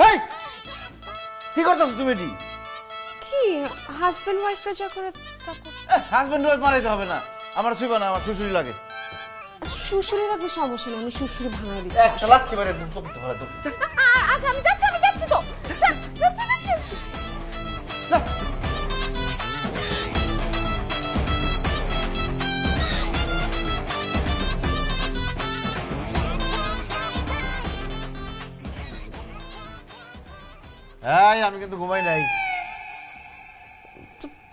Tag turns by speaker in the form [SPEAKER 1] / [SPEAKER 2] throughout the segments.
[SPEAKER 1] হেই কি করতেছ তুমি এটি?
[SPEAKER 2] কি হাজবেন্ড ওয়াইফরা যা করে তা করো।
[SPEAKER 1] হাজবেন্ড ওয়াইফ মারাইতে হবে না, আমার ছুঁইবা না, আমার শ্বশুরি লাগে।
[SPEAKER 2] শ্বশুরে থাকলে সমস্যা নেই, আমি শ্বশুরে ভাঙাই দিচ্ছি।
[SPEAKER 1] একটা লাগতে পারে একদম চোখ ধরে তো।
[SPEAKER 2] আচ্ছা আমি যাচ্ছি তো। যাচ্ছি।
[SPEAKER 1] হ্যাঁ আমি কিন্তু ঘুমাই নাই।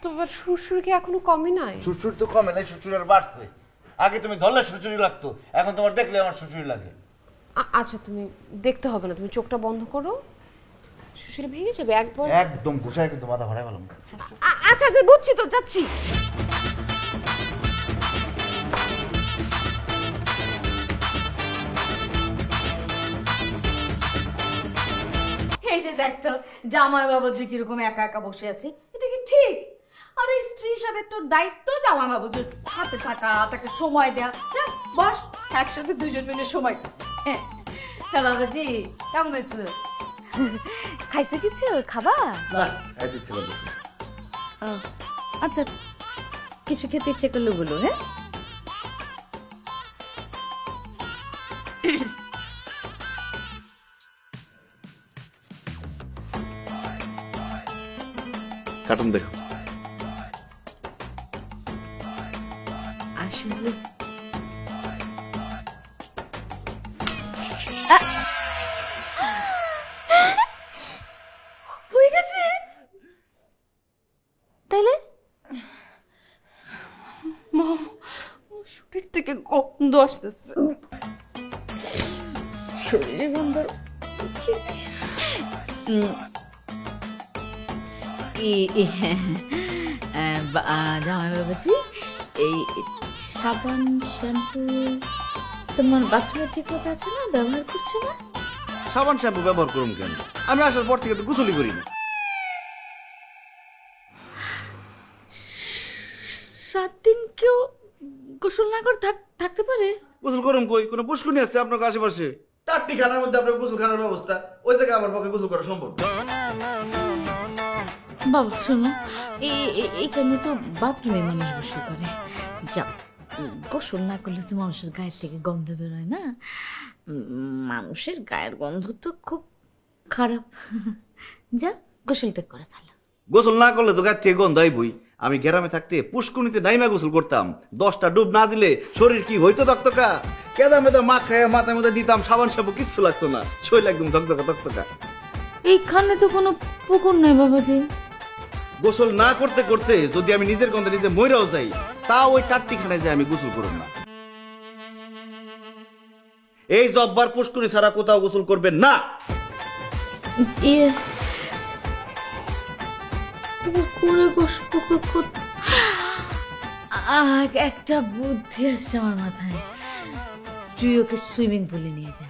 [SPEAKER 2] তোমার শ্বশুর কি এখনো কমই নাই?
[SPEAKER 1] শ্বশুর তো কমে নাই, শ্বশুর আর বাড়ছে। আগে তুমি ধরলে শ্বশুরি লাগতো, এখন তোমার দেখলে আমার শ্বশুরি লাগে।
[SPEAKER 2] আচ্ছা তুমি দেখতে হবে না, তুমি চোখটা বন্ধ করো, শ্বশুরে ভেঙে যাবে একবার।
[SPEAKER 1] একদম ঘুষায় কিন্তু মাথা ভাড়াই পেলাম।
[SPEAKER 2] আচ্ছা বুঝছি তো, যাচ্ছি।
[SPEAKER 3] এই যে দেখতো জামাই বাবুজি কিরকম একা একা বসে আছে, এটা কি ঠিক? আরে স্ত্রী হিসাবে তোর দায়িত্ব জামাই বাবুজির হাতে থাকা, তাকে সময় দেয়া। যা, বস একসাথে দুজন মিলে সময়। হ্যাঁ বাবাজি কেমন হয়েছে? খাইছো কিছু খাবা?
[SPEAKER 1] না খাইতে ইচ্ছে করতেছে।
[SPEAKER 3] আচ্ছা কিছু খেতে ইচ্ছে করলে বলো। হ্যাঁ
[SPEAKER 1] কার্টুন দেখো।
[SPEAKER 3] আসলে হয়ে গেছে তাইলে
[SPEAKER 2] শরীর থেকে গন্ধ আসতেছে।
[SPEAKER 3] শরীরে গন্ধ। জামাই বাবাজি এই সাবান শ্যাম্পু তোমার বাথরুমে ঠিক মতো আছে না? ব্যবহার করছো না?
[SPEAKER 1] সাবান শ্যাম্পু ব্যবহার করুন কেন? আমি আসার পর থেকে তো গোসলই করি না।
[SPEAKER 3] 7 দিন কেউ গোসল না করে থাকতে পারে?
[SPEAKER 1] গোসল করুন কই? কোনো পুষ্কুনি আছে আপনার আশেপাশে? টাট্টি খানার মধ্যে আপনার গোসল খানার ব্যবস্থা, ওই জায়গায় আমার পক্ষে গোসল করা সম্ভব না।
[SPEAKER 3] বাবা শোনো, এইখানে তো বাথরুমে মানুষ বসে করে। যাও, গোসল না করলে তো মানুষের গায়ের থেকে গন্ধ বেরোয় না? মানুষের গায়ের গন্ধ তো খুব খারাপ। যা গোসলটা করে ফেলো।
[SPEAKER 1] গোসল না করলে তো গায়ে থেকে গন্ধ আইবই। আমি গ্রামে থাকতে পুষ্কুনিতে নাইমা গোসল করতাম, 10টা ডুব না দিলে শরীর কি হইতো তকতকা? কেদা মেদা মা খায় মাথার মধ্যে দিতাম, সাবান শ্যাম্পু কিচ্ছু লাগতো না, শরীর একদম তকতকা।
[SPEAKER 3] এইখানে তো কোনো পুকুর নাই বাবাজি।
[SPEAKER 1] গোসল না করতে করতে যদি আমি নিজের গন্ধে নিজে মইরাও যাই, তা ওই টাট্টিখানায় যাই আমি গোসল করব না। এই জব্বার পুষ্কুনি ছাড়া কোথাও গোসল করবেন না।
[SPEAKER 3] একটা বুদ্ধি আসছে আমার মাথায়, তুই ওকে সুইমিং পুলে নিয়ে যা।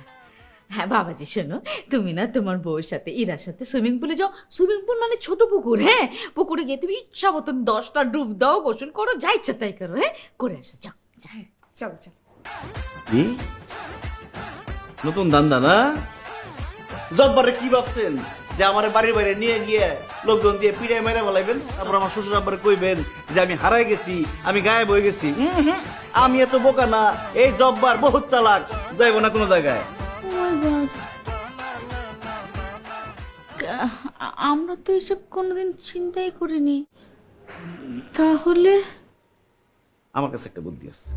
[SPEAKER 3] হ্যাঁ বাবাজি শোনো, তুমি না তোমার বউর সাথে ইরার সাথে সুইমিং পুলে যাও। সুইমিং পুল মানে ছোট পুকুর। হ্যাঁ পুকুরে গিয়ে তুমি ইচ্ছা মতন 10টা ডুব দাও, গোসল করো, যা ইচ্ছা তাই করো। হ্যাঁ করে আসো, যাও
[SPEAKER 2] চলো।
[SPEAKER 1] কি নতুন ধান্দা না? জব্বারে কি ভাবছেন যে আমার বাড়ির বাইরে নিয়ে গিয়ে লোকজন দিয়ে পিড়ে মেরে বলাইবেন, তারপর আমার শ্বশুর আব্বারে কইবেন যে আমি হারাই গেছি, আমি গায়েব হয়ে গেছি? আমি এত বোকা না, এই জব্বার বহুত চালাক, যাইব না কোনো জায়গায়।
[SPEAKER 3] আমরা তো এসব কোনোদিন চিন্তাই করিনি। তাহলে
[SPEAKER 1] আমার কাছে একটা বুদ্ধি আছে।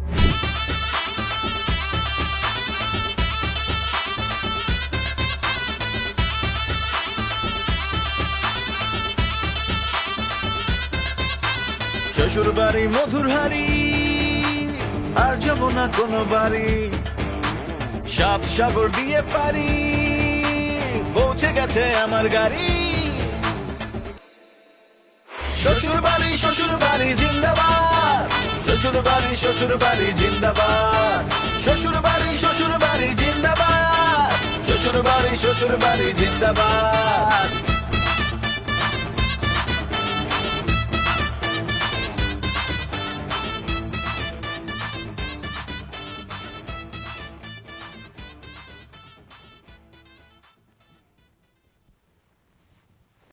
[SPEAKER 4] শ্বশুর বাড়ি মধুর হাড়ি, আর যাব না কোনো বাড়ি, 7 সাগর দিয়ে পারি, পৌঁছে গেছে আমার গাড়ি। শ্বশুর বাড়ি জিন্দাবাদ, শ্বশুর বাড়ি জিন্দাবাদ, শ্বশুর বাড়ি জিন্দাবাদ, শ্বশুর বাড়ি জিন্দাবাদ।